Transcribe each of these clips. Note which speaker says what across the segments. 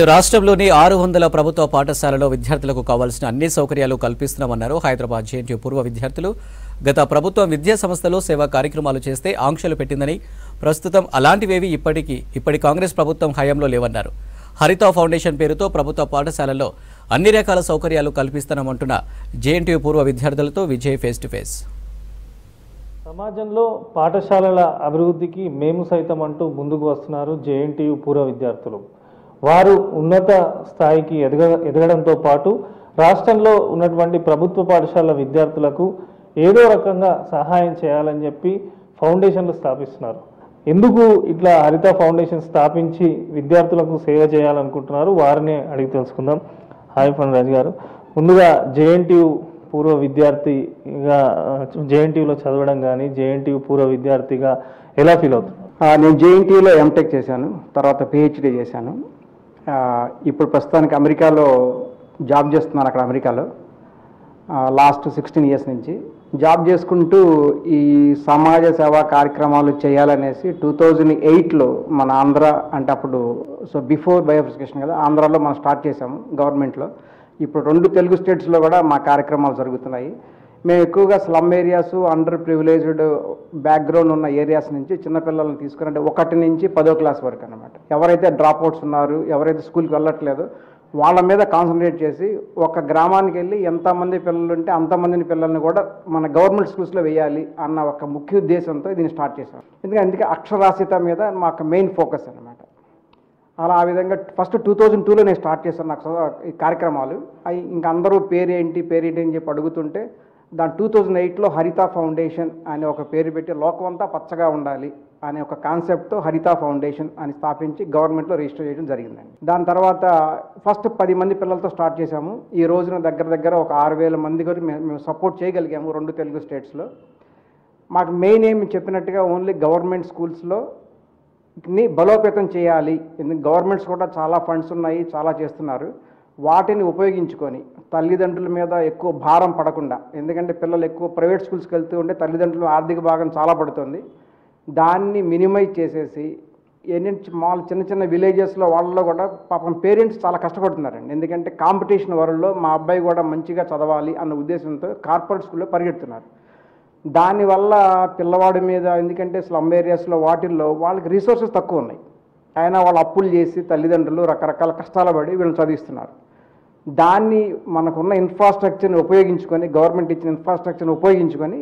Speaker 1: రాష్ట్రంలోని 600 ప్రభుత్వ పాఠశాలలో విద్యార్థులకు కావాల్సిన అన్ని సౌకర్యాలు కల్పిస్తున్నామన్నారు హైదరాబాద్ జేఎన్టీయూ పూర్వ విద్యార్థులు. గత ప్రభుత్వం విద్యా సంస్థలో సేవా కార్యక్రమాలు చేస్తే ఆంక్షలు పెట్టిందని, ప్రస్తుతం అలాంటివేవి ఇప్పటి కాంగ్రెస్ ప్రభుత్వం హయాంలో లేవన్నారు. హరిత ఫౌండేషన్ పేరుతో ప్రభుత్వ పాఠశాలల్లో అన్ని రకాల సౌకర్యాలు కల్పిస్తామంటున్న జేఎన్టీయూ పూర్వ విద్యార్థులతో విజయ్ ఫేస్ టు ఫేస్.
Speaker 2: సమాజంలో పాఠశాలల అభివృద్ధికి మేము సైతం అంటూ ముందుకు వస్తున్నారు జేఎన్టీయూ పూర్వ విద్యార్థులు. వారు ఉన్నత స్థాయికి ఎదగడంతో పాటు రాష్ట్రంలో ఉన్నటువంటి ప్రభుత్వ పాఠశాల విద్యార్థులకు ఏదో రకంగా సహాయం చేయాలని చెప్పి ఫౌండేషన్లు స్థాపిస్తున్నారు. ఎందుకు ఇట్లా హరిత ఫౌండేషన్ స్థాపించి విద్యార్థులకు సేవ చేయాలనుకుంటున్నారు, వారిని అడిగి తెలుసుకుందాం. హాయ్ ఫణిరాజ్ గారు, ముందుగా జేఎన్టీయూ పూర్వ విద్యార్థిగా జేఎన్టీయూలో చదవడం కానీ జేఎన్టీయూ పూర్వ విద్యార్థిగా ఎలా ఫీల్ అవుతుంది?
Speaker 3: నేను జేఎన్టీయూలో ఎంటెక్ చేశాను, తర్వాత పిహెచ్డీ చేశాను. ఇప్పుడు ప్రస్తుతానికి అమెరికాలో జాబ్ చేస్తున్నాను. అక్కడ అమెరికాలో లాస్ట్ 16 ఇయర్స్ నుంచి జాబ్ చేసుకుంటూ ఈ సమాజ సేవా కార్యక్రమాలు చేయాలనేసి 2008లో మన ఆంధ్ర అంటే అప్పుడు బిఫోర్ బైఫర్కేషన్ కదా, ఆంధ్రాలో మనం స్టార్ట్ చేసాము గవర్నమెంట్లో. ఇప్పుడు 2 తెలుగు స్టేట్స్లో కూడా మా కార్యక్రమాలు జరుగుతున్నాయి. మేము ఎక్కువగా slum areas, under privileged background ఉన్న ఏరియాస్ నుంచి చిన్నపిల్లలను తీసుకుని, అంటే 1 నుంచి 10వ క్లాస్ వరకు అనమాట, ఎవరైతే డ్రాప్ అవుట్స్ ఉన్నారు, ఎవరైతే స్కూల్కి వెళ్ళట్లేదు వాళ్ళ మీద కాన్సన్ట్రేట్ చేసి ఒక గ్రామానికి వెళ్ళి ఎంతమంది పిల్లలు ఉంటే అంతమందిని పిల్లల్ని కూడా మన గవర్నమెంట్ స్కూల్స్లో వేయాలి అన్న ఒక ముఖ్య ఉద్దేశంతో దీన్ని స్టార్ట్ చేశాం. ఎందుకంటే అక్షరాస్యత మీద మాకు మెయిన్ ఫోకస్ అనమాట. అలా ఆ విధంగా ఫస్ట్ 2002లో నేను స్టార్ట్ చేశాను నాకు ఈ కార్యక్రమాలు. అవి ఇంకా అందరూ పేరేంటి అని చెప్పి అడుగుతుంటే దాని 2008లో హరిత ఫౌండేషన్ అనే ఒక పేరు పెట్టి లోకమంతా పచ్చగా ఉండాలి అనే ఒక కాన్సెప్ట్తో హరిత ఫౌండేషన్ అని స్థాపించి గవర్నమెంట్లో రిజిస్టర్ చేయడం జరిగిందండి. దాని తర్వాత ఫస్ట్ 10 మంది పిల్లలతో స్టార్ట్ చేశాము. ఈ రోజున దగ్గర ఒక 6000 మంది కూడా మేము సపోర్ట్ చేయగలిగాము 2 తెలుగు స్టేట్స్లో. మాకు మెయిన్ ఏమి చెప్పినట్టుగా ఓన్లీ గవర్నమెంట్ స్కూల్స్లో బలోపేతం చేయాలి. ఎందుకంటే గవర్నమెంట్స్ కూడా చాలా ఫండ్స్ ఉన్నాయి, చాలా చేస్తున్నారు. వాటిని ఉపయోగించుకొని తల్లిదండ్రుల మీద ఎక్కువ భారం పడకుండా, ఎందుకంటే పిల్లలు ఎక్కువ ప్రైవేట్ స్కూల్స్కి వెళ్తూ ఉంటే తల్లిదండ్రుల ఆర్థిక భాగం చాలా పడుతుంది. దాన్ని మినిమైజ్ చేసేసి చిన్న విలేజెస్లో వాళ్ళలో కూడా పాపం పేరెంట్స్ చాలా కష్టపడుతున్నారండి. ఎందుకంటే కాంపిటీషన్ వరల్డ్లో మా అబ్బాయి కూడా మంచిగా చదవాలి అన్న ఉద్దేశంతో కార్పొరేట్ స్కూల్లో పరిగెడుతున్నారు. దానివల్ల పిల్లవాడి మీద, ఎందుకంటే స్లమ్ ఏరియాస్లో వాటిల్లో వాళ్ళకి రిసోర్సెస్ తక్కువ ఉన్నాయి, అయినా వాళ్ళు అప్పులు చేసి తల్లిదండ్రులు రకరకాల కష్టాలు పడి వీళ్ళని చదివిస్తున్నారు. దాన్ని మనకున్న ఇన్ఫ్రాస్ట్రక్చర్ని ఉపయోగించుకొని, గవర్నమెంట్ ఇచ్చిన ఇన్ఫ్రాస్ట్రక్చర్ని ఉపయోగించుకొని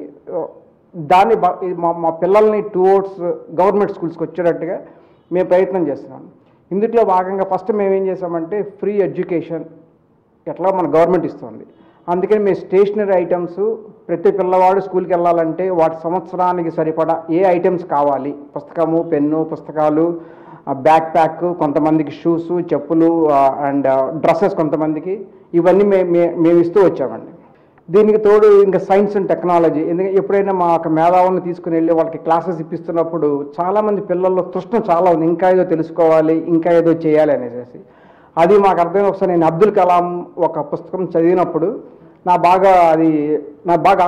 Speaker 3: దాన్ని మా పిల్లల్ని టువర్డ్స్ గవర్నమెంట్ స్కూల్స్కి వచ్చేటట్టుగా మేము ప్రయత్నం చేస్తున్నాం. ఇందులో భాగంగా ఫస్ట్ మేము ఏం చేసామంటే ఫ్రీ ఎడ్యుకేషన్ ఎట్లా మన గవర్నమెంట్ ఇస్తుంది. అందుకని మేము స్టేషనరీ ఐటమ్స్ ప్రతి పిల్లవాడు స్కూల్కి వెళ్ళాలంటే వాటి సంవత్సరానికి సరిపడా ఏ ఐటమ్స్ కావాలి, పుస్తకము, పెన్ను, పుస్తకాలు, బ్యాక్ ప్యాక్, కొంతమందికి షూస్, చెప్పులు అండ్ డ్రెస్సెస్ కొంతమందికి, ఇవన్నీ మేము ఇస్తూ వచ్చామండి. దీనికి తోడు ఇంకా సైన్స్ అండ్ టెక్నాలజీ, ఎందుకంటే ఎప్పుడైనా మా యొక్క మేధావులను తీసుకుని వెళ్ళి వాళ్ళకి క్లాసెస్ ఇప్పిస్తున్నప్పుడు చాలామంది పిల్లల్లో తృష్ణ చాలా ఉంది, ఇంకా ఏదో తెలుసుకోవాలి, ఇంకా ఏదో చేయాలి అనేసి. అది మాకు అర్థమైంది. ఒకసారి నేను అబ్దుల్ కలాం ఒక పుస్తకం చదివినప్పుడు నాకు బాగా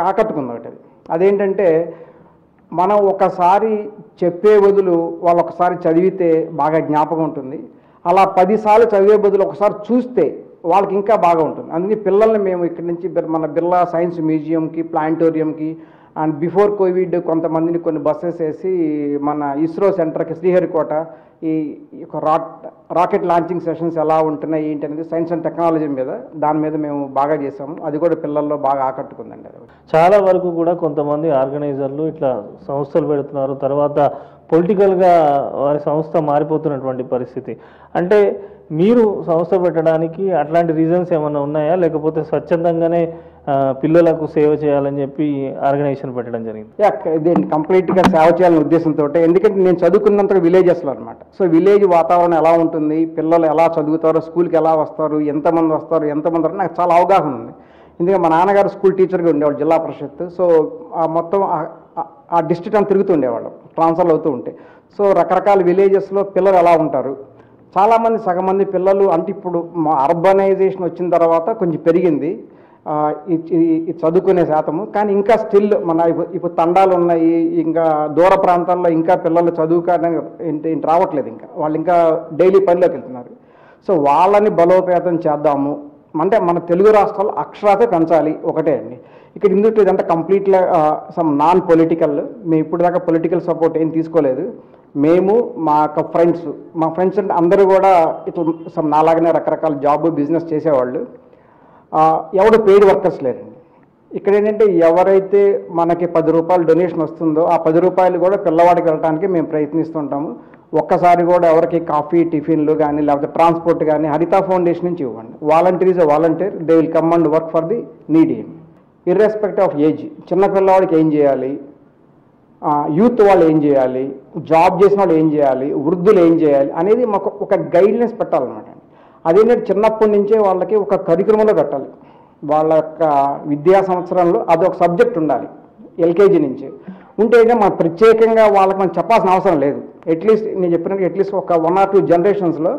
Speaker 3: ఆకట్టుకుంది ఒకటి. అదేంటంటే మనం ఒకసారి చెప్పే బదులు వాళ్ళు ఒకసారి చదివితే బాగా జ్ఞాపకం ఉంటుంది. అలా 10 సార్లు చదివే బదులు ఒకసారి చూస్తే వాళ్ళకి ఇంకా బాగా ఉంటుంది. అందుకే పిల్లల్ని మేము ఇక్కడి నుంచి మన బిర్లా సైన్స్ మ్యూజియంకి, ప్లానిటోరియంకి అండ్ బిఫోర్ కోవిడ్ కొంతమందిని కొన్ని బస్సెస్ వేసి మన ఇస్రో సెంటర్కి శ్రీహరికోట ఈ రాకెట్ లాంచింగ్ సెషన్స్ ఎలా ఉంటున్నాయి ఏంటి అనేది సైన్స్ అండ్ టెక్నాలజీ మీద దాని మీద మేము బాగా చేసాము. అది కూడా పిల్లల్లో బాగా ఆకట్టుకుందండి.
Speaker 2: చాలా వరకు కూడా కొంతమంది ఆర్గనైజర్లు ఇట్లా సంస్థలు పెడుతున్నారు, తర్వాత పొలిటికల్గా వారి సంస్థ మారిపోతున్నటువంటి పరిస్థితి. అంటే మీరు సంస్థ పెట్టడానికి అట్లాంటి రీజన్స్ ఏమైనా ఉన్నాయా, లేకపోతే స్వచ్ఛందంగానే పిల్లలకు సేవ చేయాలని చెప్పి ఆర్గనైజేషన్ పెట్టడం జరిగింది?
Speaker 3: ఇది కంప్లీట్గా సేవ చేయాలనే ఉద్దేశంతో. ఎందుకంటే నేను చదువుకున్నంత విలేజెస్లో అనమాట. సో విలేజ్ వాతావరణం ఎలా ఉంటుంది, పిల్లలు ఎలా చదువుతారో, స్కూల్కి ఎలా వస్తారు, ఎంతమంది వస్తారు నాకు చాలా అవగాహన ఉంది. ఎందుకంటే మా నాన్నగారు స్కూల్ టీచర్గా ఉండేవాడు జిల్లా పరిషత్. సో మొత్తం ఆ డిస్ట్రిక్ట్ అని తిరుగుతుండేవాళ్ళం ట్రాన్స్ఫర్లు అవుతూ ఉంటే. సో రకరకాల విలేజెస్లో పిల్లలు ఎలా ఉంటారు, చాలామంది సగం మంది పిల్లలు అంటే ఇప్పుడు అర్బనైజేషన్ వచ్చిన తర్వాత కొంచెం పెరిగింది. ఇది చదువుకునే శాతము. కానీ ఇంకా స్టిల్ మన ఇప్పుడు తండాలు ఉన్నాయి, ఇంకా దూర ప్రాంతాల్లో ఇంకా పిల్లలు చదువుకోవడానికి రావట్లేదు, ఇంకా వాళ్ళు ఇంకా డైలీ పనిలోకి వెళ్తున్నారు. సో వాళ్ళని బలోపేతం చేద్దాము అంటే మన తెలుగు రాష్ట్రాల్లో అక్షరాస్యత పెంచాలి ఒకటే అండి. ఇక్కడ ఇందులో ఇదంటే కంప్లీట్గా సమ్ నాన్ పొలిటికల్, మేము ఇప్పుడు దాకా పొలిటికల్ సపోర్ట్ ఏం తీసుకోలేదు. మేము మా ఫ్రెండ్స్ అంటే అందరూ కూడా ఇట్లా సమ్ నాలాగనే రకరకాల జాబ్ బిజినెస్ చేసేవాళ్ళు, ఎవడు పెయిడ్ వర్కర్స్ లేరండి. ఇక్కడ ఏంటంటే ఎవరైతే మనకి 10 రూపాయలు డొనేషన్ వస్తుందో ఆ 10 రూపాయలు కూడా పిల్లవాడికి వెళ్ళడానికి మేము ప్రయత్నిస్తుంటాము. ఒక్కసారి కూడా ఎవరికి కాఫీ టిఫిన్లు కానీ లేకపోతే ట్రాన్స్పోర్ట్ కానీ హరిత ఫౌండేషన్ నుంచి ఇవ్వండి. Volunteer is a volunteer, they will come and work for the needy irrespective of age. చిన్న పిల్లవాడికి ఏం చేయాలి, యూత్ వాళ్ళు ఏం చేయాలి, జాబ్ చేసిన వాళ్ళు ఏం చేయాలి, వృద్ధులు ఏం చేయాలి అనేది మాకు ఒక గైడ్లైన్స్ పెట్టాలన్నమాట. అదేంటంటే చిన్నప్పటి నుంచే వాళ్ళకి ఒక కరికులంలో పెట్టాలి. వాళ్ళ యొక్క విద్యా సంవత్సరంలో అదొక సబ్జెక్ట్ ఉండాలి ఎల్కేజీ నుంచి. ఉంటేనే మనం ప్రత్యేకంగా వాళ్ళకి మనం చెప్పాల్సిన అవసరం లేదు. అట్లీస్ట్ నేను చెప్పినట్టు అట్లీస్ట్ ఒక 1 or 2 జనరేషన్స్లో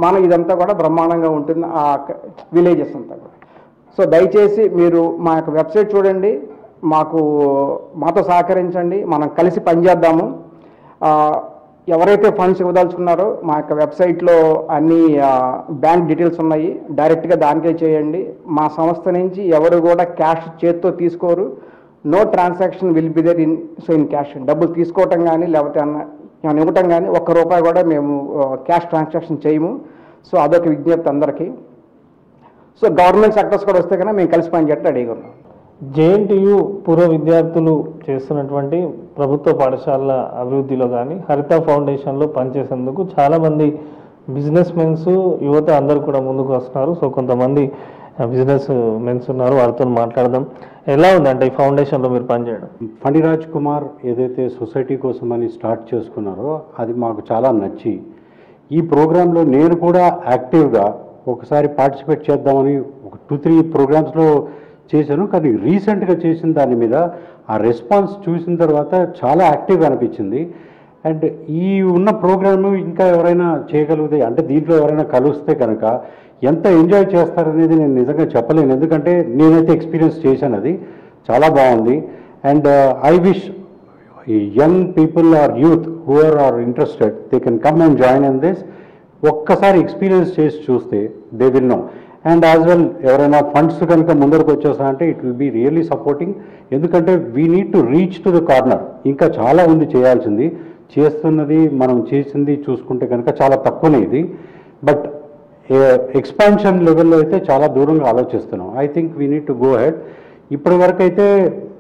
Speaker 3: మనం ఇదంతా కూడా బ్రహ్మాండంగా ఉంటుంది ఆ విలేజెస్ అంతా కూడా. సో దయచేసి మీరు మా యొక్క వెబ్సైట్ చూడండి, మాతో సహకరించండి, మనం కలిసి పనిచేద్దాము. ఎవరైతే ఫండ్స్ ఇవ్వదలుచుకున్నారో మా యొక్క వెబ్సైట్లో అన్ని బ్యాంక్ డీటెయిల్స్ ఉన్నాయి, డైరెక్ట్గా దానికే చేయండి. మా సంస్థ నుంచి ఎవరు కూడా క్యాష్ చేత్తో తీసుకోరు. No transaction will be there in cash. డబ్బులు తీసుకోవటం కానీ లేకపోతే ఏమైనా ఇవ్వటం కానీ ₹1 కూడా మేము క్యాష్ ట్రాన్సాక్షన్ చేయము. సో అదొక విజ్ఞప్తి అందరికీ. సో గవర్నమెంట్ సెక్టర్స్ కూడా వస్తే కన్నా మేము కలిసి పనిచేయడం రెడీగా ఉన్నాం.
Speaker 2: జేఎన్టీయు పూర్వ విద్యార్థులు చేస్తున్నటువంటి ప్రభుత్వ పాఠశాలల అభివృద్ధిలో కానీ హరిత ఫౌండేషన్లో పనిచేసేందుకు చాలామంది బిజినెస్ మెన్స్ యువత అందరూ కూడా ముందుకు వస్తున్నారు. సో కొంతమంది బిజినెస్ మెన్స్ ఉన్నారు, వారితో మాట్లాడదాం. ఎలా ఉందంటే ఈ ఫౌండేషన్లో మీరు పనిచేయడం?
Speaker 4: ఫణిరాజ్ కుమార్ ఏదైతే సొసైటీ కోసం అని స్టార్ట్ చేసుకున్నారో అది మాకు చాలా నచ్చి ఈ ప్రోగ్రాంలో నేను కూడా యాక్టివ్గా ఒకసారి పార్టిసిపేట్ చేద్దామని ఒక 2-3 ప్రోగ్రామ్స్లో చేశాను. కానీ రీసెంట్గా చేసిన దాని మీద ఆ రెస్పాన్స్ చూసిన తర్వాత చాలా యాక్టివ్గా అనిపించింది. అండ్ ఈ ఉన్న ప్రోగ్రాము ఇంకా ఎవరైనా చేయగలిగితే అంటే దీంట్లో ఎవరైనా కలిస్తే కనుక ఎంత ఎంజాయ్ చేస్తారనేది నేను నిజంగా చెప్పలేను. ఎందుకంటే నేనైతే ఎక్స్పీరియన్స్ చేశాను, అది చాలా బాగుంది. And I wish young people or youth who are interested they can come and join in this. ఒక్కసారి ఎక్స్పీరియన్స్ చేసి చూస్తే they will know. And as well ఎవరైనా ఫండ్స్ కనుక ముందరకు వచ్చేస్తారంటే it will be really supporting. ఎందుకంటే we need to reach to the corner. ఇంకా చాలా ఉంది చేయాల్సింది, చేస్తున్నది మనం చేసింది చూసుకుంటే కనుక చాలా తక్కువనే ఇది. బట్ ఎక్స్పాన్షన్ లెవెల్లో అయితే చాలా దూరంగా ఆలోచిస్తున్నాం. I think we need to go head. ఇప్పటి వరకు అయితే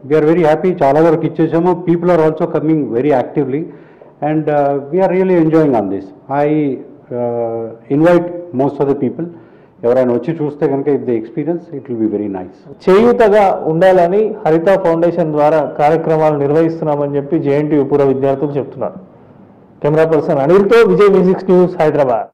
Speaker 4: వీఆర్ వెరీ హ్యాపీ, చాలా వరకు ఇచ్చేసాము. People are also coming very actively and we are really enjoying on this. I invite most of the people, ఎవరైనా వచ్చి చూస్తే కనుక if the experience it will be very nice.
Speaker 2: చేయూతగా ఉండాలని హరిత ఫౌండేషన్ ద్వారా కార్యక్రమాలు నిర్వహిస్తున్నామని చెప్పి జేఎన్టీయు పూర్వ విద్యార్థులు చెప్తున్నారు. కెమెరా పర్సన్ అనిల్తో విజయ్ మ్యూజిక్స్ న్యూస్, హైదరాబాద్.